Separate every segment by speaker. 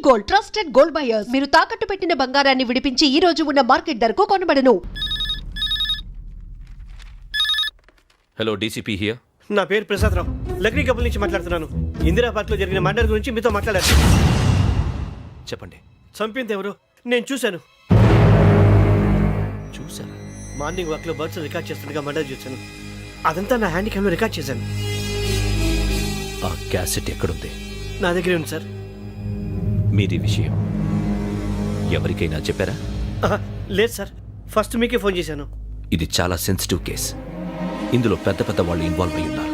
Speaker 1: Gold, trusted gold buyers. మీరు తాకట్టు పెట్టిన బంగారాన్ని విడిపించి ఈ రోజు ఉన్న మార్కెట్ ధరకు కొనబడను.
Speaker 2: Hello DCP here.
Speaker 3: నా పేరు ప్రసాదరావు, లక్రీ కపుల్ నుంచి మాట్లాడుతున్నాను. ఇందిరా పార్క్ లో జరిగిన మర్డర్ గురించి మీతో మాట్లాడారు.
Speaker 2: చెప్పండి.
Speaker 3: చంపింది ఎవరు? నేను చూశాను.
Speaker 2: చూసారా?
Speaker 3: మార్నింగ్ వాక్ లో బర్డ్స్ రికార్డ్ చేస్తుండగా మర్డర్ చూశాను. అదంతా నా హ్యాండ్ క్యామ్ లో రికార్డ్ చేశాను.
Speaker 2: ఆ క్యాసెట్ ఎక్కడుంది?
Speaker 3: నా దగ్గరే ఉంది సార్.
Speaker 2: మీది విషయం ఎవరికైనా చెప్పారా?
Speaker 3: లేదు సార్, ఫస్ట్ మీకే ఫోన్ చేశాను.
Speaker 2: ఇది చాలా సెన్సిటివ్ కేస్. ఇందులో పెద్ద పెద్ద వాళ్ళు ఇన్వాల్వ్ అయి ఉన్నారు.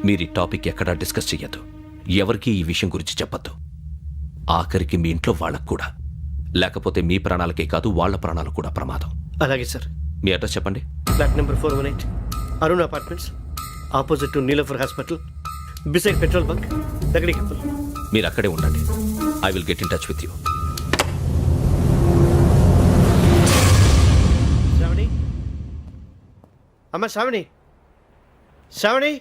Speaker 2: మీరు ఈ టాపిక్ ఎక్కడా డిస్కస్ చెయ్యొద్దు. ఎవరికి ఈ విషయం గురించి చెప్పొద్దు. ఆఖరికి మీ ఇంట్లో వాళ్ళకు కూడా. లేకపోతే మీ ప్రాణాలకే కాదు, వాళ్ళ ప్రాణాలు కూడా ప్రమాదం.
Speaker 3: అలాగే సార్.
Speaker 2: మీ అడ్రస్ చెప్పండి.
Speaker 3: Flat number 418, Arun apartments, opposite to Niloufer hospital, beside petrol bunk, Lakdikapul.
Speaker 2: మీరు అక్కడే ఉండండి. I will get in touch with you.
Speaker 3: Shravani, అమ్మ శ్రావణి, శ్రావణి.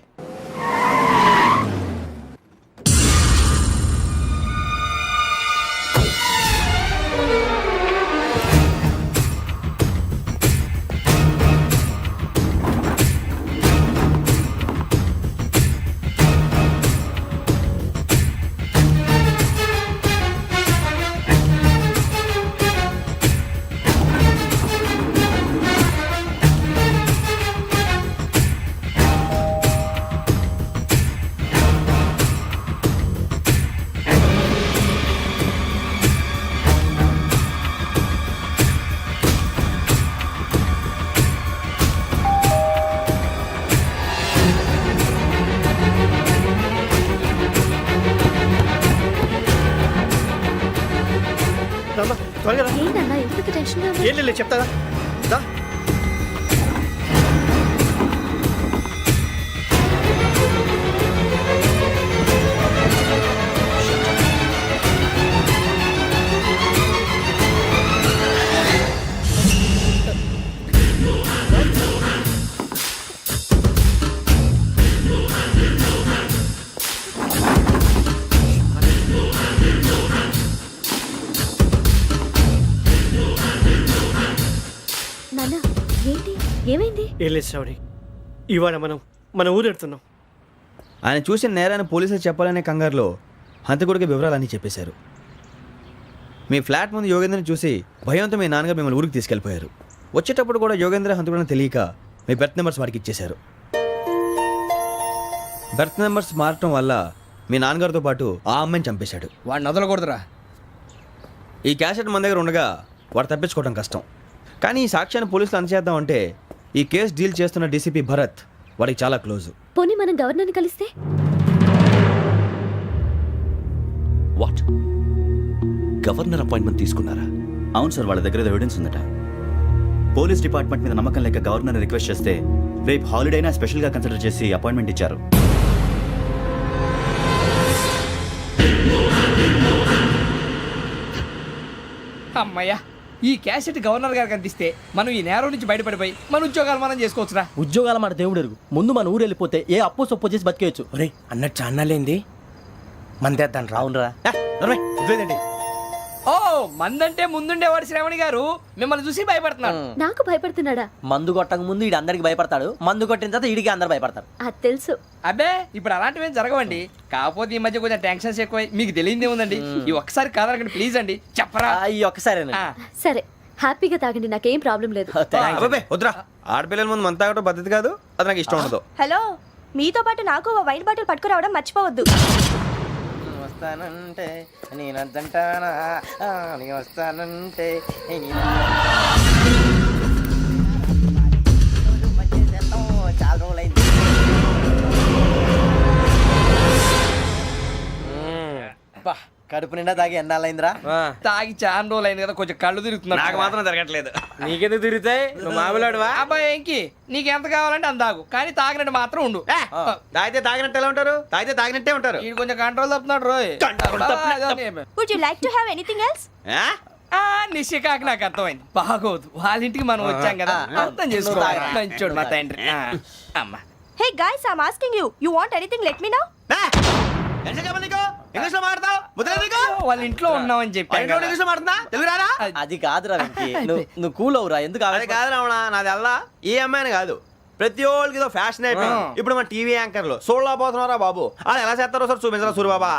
Speaker 3: త్వరగా రా.
Speaker 4: ఏంటన్నా ఎందుకు టెన్షన్ గా
Speaker 3: ఏం లేదు, చెప్తారా? దా.
Speaker 4: నాన్న ఏంటి ఏమైంది?
Speaker 3: ఏం లేదు శ్రావణి, ఇవాళ మనం మన ఊరెడుతున్నాం.
Speaker 5: ఆయన చూసిన నేరాన్ని పోలీసులు చెప్పాలనే కంగారులో హంతకుడికి వివరాలన్నీ చెప్పేశారు. మీ ఫ్లాట్ ముందు యోగేంద్రని చూసి భయంతో మీ నాన్నగారు మిమ్మల్ని ఊరికి తీసుకెళ్ళిపోయారు. వచ్చేటప్పుడు కూడా యోగేంద్ర హంతకుడని తెలియక మీ బెర్త్ నెంబర్స్ వారికి ఇచ్చేశారు. బెర్త్ నెంబర్స్ మారటం వల్ల మీ నాన్నగారితో పాటు ఆ అమ్మాయిని చంపేశాడు.
Speaker 6: వాడిని వదలకూడదురా.
Speaker 5: ఈ క్యాసెట్ మన దగ్గర ఉండగా వాడు తప్పించుకోవడం కష్టం. కానీ ఈ సాక్ష్యాన్ని పోలీసులు అందజేద్దామంటే ఈ కేసు డీల్ చేస్తున్న డీసీపీ భరత్ వాడికి చాలా క్లోజు.
Speaker 4: పోనీ మనం గవర్నర్ని కలిస్తే?
Speaker 2: వాట్? గవర్నర్ అపాయింట్మెంట్ తీసుకున్నారా?
Speaker 7: అవును సార్, వాళ్ళ దగ్గర ఎవిడెన్స్ ఉందట. పోలీస్ డిపార్ట్మెంట్ మీద నమ్మకం లేక గవర్నర్ రిక్వెస్ట్ చేస్తే రేపు హాలిడేనా స్పెషల్గా కన్సిడర్ చేసి అపాయింట్మెంట్ ఇచ్చారు.
Speaker 6: అమ్మయ్యా, ఈ క్యాసెట్ గవర్నర్ గారికి అందిస్తే మనం ఈ నేరం నుంచి బయటపడిపోయి మన ఉద్యోగాలు మనం చేసుకోవచ్చురా.
Speaker 8: ఉద్యోగాల మాట దేవుడు ఎరుగు. ముందు మన ఊరు వెళ్ళిపోతే ఏ అప్పు సొప్పు చేసి బతికేయచ్చు.
Speaker 9: ఒరే అన్నట్టు చాన్నాలేంది మందేద్దాను రావునరా.
Speaker 5: వదిలేదండి.
Speaker 6: ఓ మందంటే ముందుండేవాడు శ్రావణి గారు మిమ్మల్ని చూసి భయపడుతున్నాడు.
Speaker 4: నాకు భయపడుతున్నాడా?
Speaker 8: మందు కొట్టక ముందు ఈడు అందరికి భయపడతాడు, మందు కొట్టిన తర్వాత ఈడికి అందరు భయపడతారు.
Speaker 4: అది తెలుసు.
Speaker 6: అబ్బే ఇప్పుడు అలాంటివి ఏం జరగవండి. కాకపోతే ఈ మధ్య కొంచెం టెన్షన్స్ ఎక్కువై మీకు తెలియదే ఉందండి. ఈ ఒక్కసారి కాదనకండి ప్లీజ్ అండి, చెప్పరా.
Speaker 8: ఈ ఒక్కసారి
Speaker 4: సరే హ్యాపీగా తాగండి, నాకేం ప్రాబ్లం లేదు.
Speaker 5: అబ్బాబే వద్దురా, ఆడపిల్లల ముందు మంత తాగడం పద్ధతి కాదు. అది నాకు ఇష్టం ఉండదు.
Speaker 4: హలో, మీతో పాటు నాకు వైన్ బాటిల్ పట్టుకురావడం మర్చిపోవద్దు.
Speaker 9: వస్తానంటే నేనంటానా, వస్తానంటే చాలా రోజులైంది. కడుపు నిండా తాగి ఎన్నాళ్ళైందిరా?
Speaker 6: తాగి చాలా రోజులు అయింది కదా, కొంచెం కళ్ళు తిరుగుతున్నాడు.
Speaker 5: నాకు మాత్రం జరగట్లేదు.
Speaker 9: నీకెందుకు తిరుగుతాయి? నువ్వు మామూలుడువా?
Speaker 6: అబ్బాయి ఏంకి నీకు ఎంత కావాలంటే అంత తాగు, కానీ తాగినట్టు మాత్రం ఉండు.
Speaker 5: తాగితే తాగినట్టు ఎలా ఉంటారు? తాగితే తాగినట్టే ఉంటారు.
Speaker 6: వీడు కొంచెం కంట్రోల్ తప్పుతున్నాడు రోయ్.
Speaker 4: Would you like to have anything else?
Speaker 6: నిశ్చికాకి నాకు అర్థమైంది. బాగోదు, వాళ్ళ ఇంటికి మనం వచ్చాం కదా, అర్థం చేసుకోవాలి. మంచోడు మా తండ్రి. అమ్మా
Speaker 4: Hey guys, I'm asking you. You want anything? Let me know.
Speaker 5: English లో మాట్లాడతావు ముద్ర నీకు
Speaker 6: వాళ్ళ ఇంట్లో ఉన్నామని చెప్పాను
Speaker 5: ఇంగ్లీష్ లో మాట్లాడుతున్నా తెలుగు రాదా
Speaker 8: అది కాదురా వెంకీ నువ్వు కూల్ అవురా ఎందుకు
Speaker 5: అది కాదు రావణ నాది అల్లా ఈ అమ్మాయిని కాదు ప్రతి ఒక్కరికి ఏదో ఫ్యాషన్ అయిపోయింది ఇప్పుడు మన టీవీ యాంకర్లు సోళ్ళ పోతున్నారా బాబు అది ఎలా చేస్తారో సార్ చూపించరా సూరిబాబా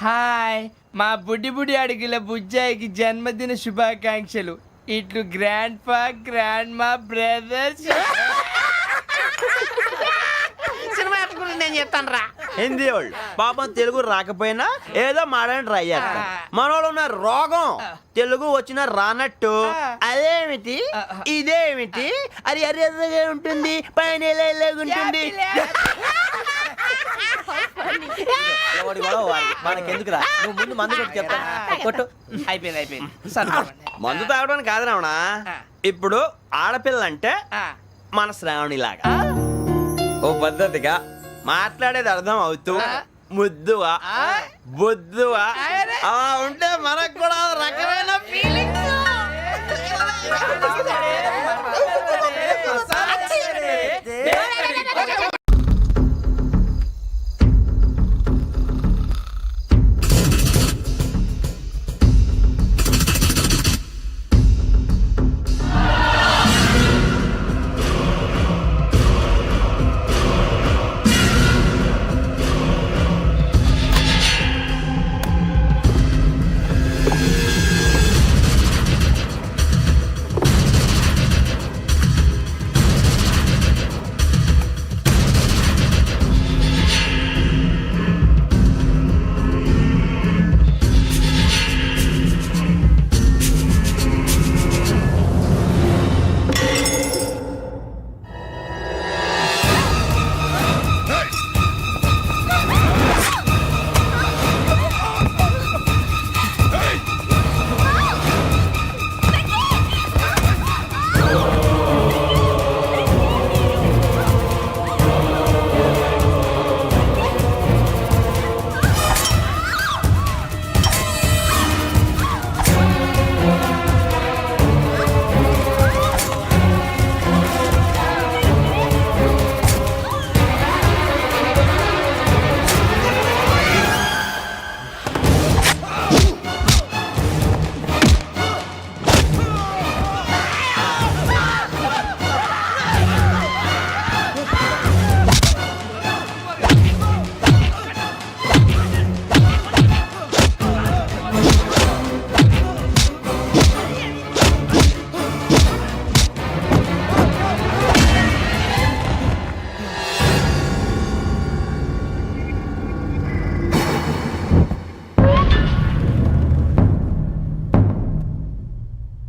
Speaker 6: హాయ్ మా బుడ్డి బుడి అడిగిల బుజ్జాయికి జన్మదిన శుభాకాంక్షలు ఇట్లు గ్రాండ్ ఫా గ్రాండ్ మా బ్రదర్స్
Speaker 5: సినిమా గురించి నేను చెప్తాను రా హిందీ వాళ్ళు పాపం తెలుగు రాకపోయినా ఏదో మాడని ట్రై చేస్తారు మనోళ్ళు ఉన్న రోగం తెలుగు వచ్చిన రానట్టు అదేమిటి ఇదేమిటి అది అర్యగా ఉంటుంది పైన ఉంటుంది
Speaker 8: మనకెందుకురా నువ్వు ముందు మందు కొట్టి చెప్తాను కొట్టు
Speaker 6: అయిపోయింది
Speaker 5: మందు తాగడానికి కాదు రావణ ఇప్పుడు ఆడపిల్ల అంటే మన శ్రావణి లాగా ఓ పద్ధతిగా మాట్లాడేది అర్థం అవుతూ ముద్దువా బొద్దువా అలా ఉంటే మనకు కూడా రకమైన ఫీలింగ్స్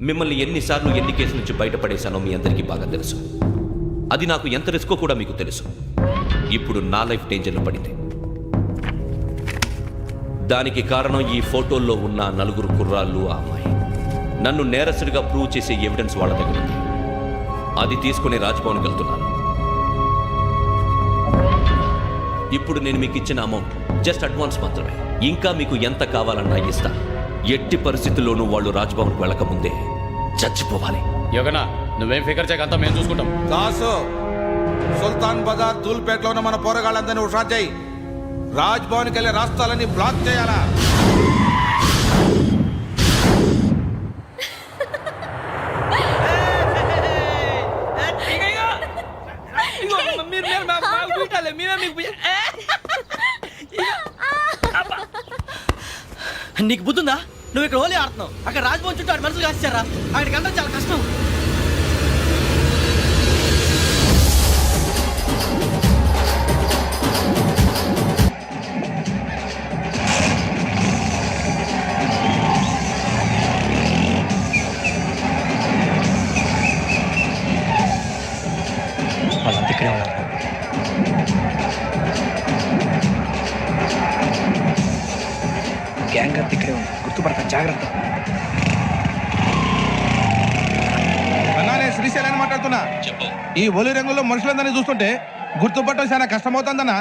Speaker 2: మిమ్మల్ని ఎన్నిసార్లు ఎన్ని కేసుల నుంచి బయటపడేశానో మీ అందరికీ బాగా తెలుసు. అది నాకు ఎంత రిస్కో కూడా మీకు తెలుసు. ఇప్పుడు నా లైఫ్ డేంజర్లో పడింది. దానికి కారణం ఈ ఫోటోల్లో ఉన్న నలుగురు కుర్రాళ్ళు, ఆ అమ్మాయి. నన్ను నేరస్తుడిగా ప్రూవ్ చేసే ఎవిడెన్స్ వాళ్ళ దగ్గర ఉంది. అది తీసుకుని రాజ్భవన్కి వెళ్తున్నాను. ఇప్పుడు నేను మీకు ఇచ్చిన అమౌంట్ జస్ట్ అడ్వాన్స్ మాత్రమే. ఇంకా మీకు ఎంత కావాలన్నా ఇస్తాను. ఎట్టి పరిస్థితుల్లోనూ వాళ్ళు రాజ్భవన్కి వెళ్ళకముందే చచ్చిపోవాలి.
Speaker 10: యోగనా నువ్వేం ఫికర్ చేయకంతా మేము చూసుకుంటాం.
Speaker 11: దాసు సుల్తాన్ బజార్ ధూల్పేటలో ఉన్న మన పోరగాళ్ళందరినీ హుషారు చేయి. రాజ్ భవన్కి వెళ్ళే రాష్ట్రాలన్నీ బ్లాక్ చేయాలా?
Speaker 8: నీకు బుద్ధుందా? నువ్వు ఇక్కడ హోలీ ఆడుతున్నావు, అక్కడ రాజ్భవన్ చుట్టూ ఆడి మనుషులు కాస్తారా? అక్కడికి వెళ్ళడం చాలా కష్టం.
Speaker 9: వాళ్ళంతా ఇక్కడే ఉన్నారు. గ్యాంగ్ అంతా ఇక్కడే ఉంది, గుర్తుపడతాను, జాగ్రత్త.
Speaker 11: అన్నా నేను శ్రీశైలాన్ని మాట్లాడుతున్నా. ఈ ఒలి రంగుల్లో మనుషులందరినీ చూస్తుంటే గుర్తుపట్టడం చాలా కష్టమవుతుందన్నా.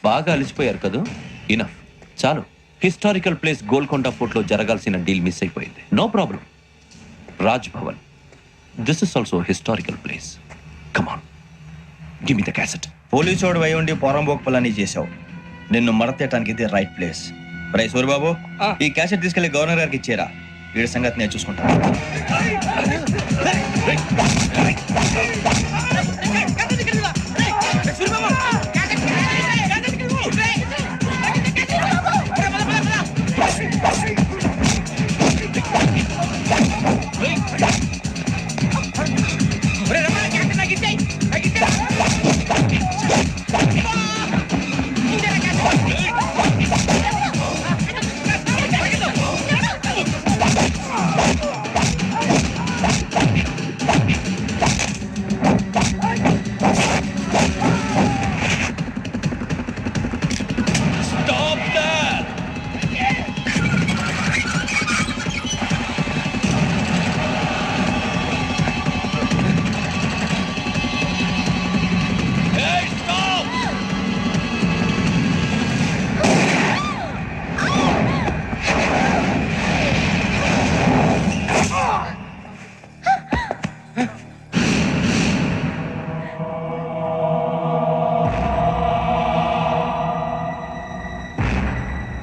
Speaker 2: బాగా అలిసిపోయారు కదా, ఇనఫ్, చాలు. హిస్టారికల్ ప్లేస్ గోల్కొండ ఫోర్ట్ లో జరగాల్సిన డీల్ మిస్ అయిపోయింది. No problem. Raj Bhavan, this is also historical place. Come on, give me the cassette.
Speaker 5: పోలీసోడు అయి ఉండి పోరంబోకు పలాని చేసావు. నిన్ను మడతేయటానికి ఇది రైట్ ప్లేస్. రై సూరిబాబు, ఈ క్యాసెట్ తీసుకెళ్లి గవర్నర్ గారికి ఇచ్చేరా. వీడి సంగతి నేను చూసుకుంటాను.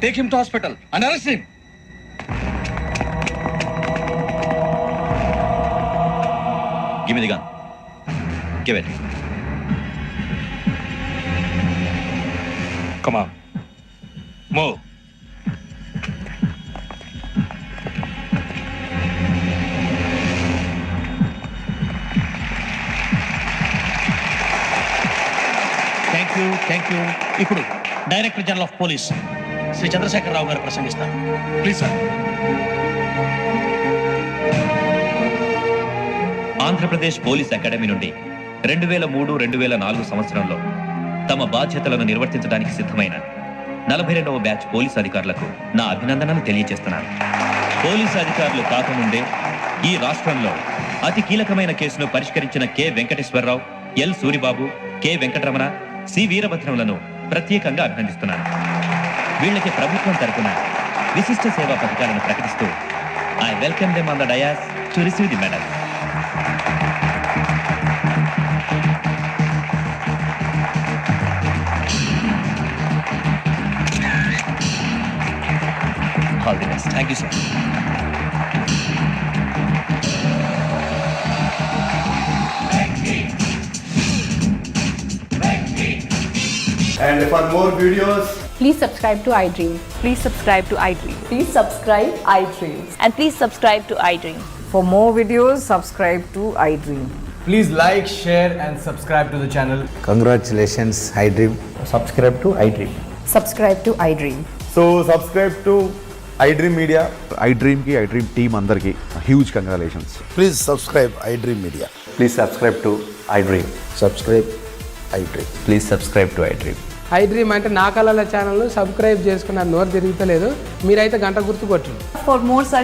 Speaker 10: Take him to hospital and arrest him.
Speaker 2: Give me the gun. Give it.
Speaker 10: Come on. Move.
Speaker 8: Thank you. ఇప్పుడు director general of police Shri Chandrasekhararao గారు ప్రసంగిస్తారు.
Speaker 10: Please, sir.
Speaker 2: Andhra Pradesh police academy నుండి 2003-2004 సంవత్సరంలో తమ బాధ్యతలను నిర్వర్తించడానికి సిద్ధమైన 42వ బ్యాచ్ పోలీస్ అధికారులకు నా అభినందనలు తెలియజేస్తున్నాను. పోలీసు అధికారులు కాకముందే ఈ రాష్ట్రంలో అతి కీలకమైన కేసును పరిష్కరించిన K Venkateswararao, L Suribabu, K Venkataramana, C వీరభద్రములను ప్రత్యేకంగా అభినందిస్తున్నాను. వీళ్ళకి ప్రభుత్వం తరపున విశిష్ట సేవా పథకాలను ప్రకటిస్తూ I welcome them on the dais to receive the medal. All the best. Thank you sir.
Speaker 11: And for more videos,
Speaker 4: Please subscribe to iDream.
Speaker 1: Please subscribe to iDream.
Speaker 4: Please subscribe iDream. And please subscribe to iDream.
Speaker 1: For more videos, subscribe to iDream.
Speaker 8: Please like, share and subscribe to the channel.
Speaker 5: Congratulations iDream.
Speaker 8: Subscribe to iDream.
Speaker 1: Subscribe to iDream.
Speaker 11: so subscribe to iDream Media. iDream team andarki huge congratulations.
Speaker 12: Please subscribe iDream Media.
Speaker 11: Please subscribe to iDream.
Speaker 12: Subscribe
Speaker 5: iDream. Please subscribe to iDream.
Speaker 6: I dream అంటే నా కళల channel subscribe చేసుకున్న నోరు తిరుగుతలేదు. మీరైతే గంట గుర్తు కొట్టండి.
Speaker 4: For more such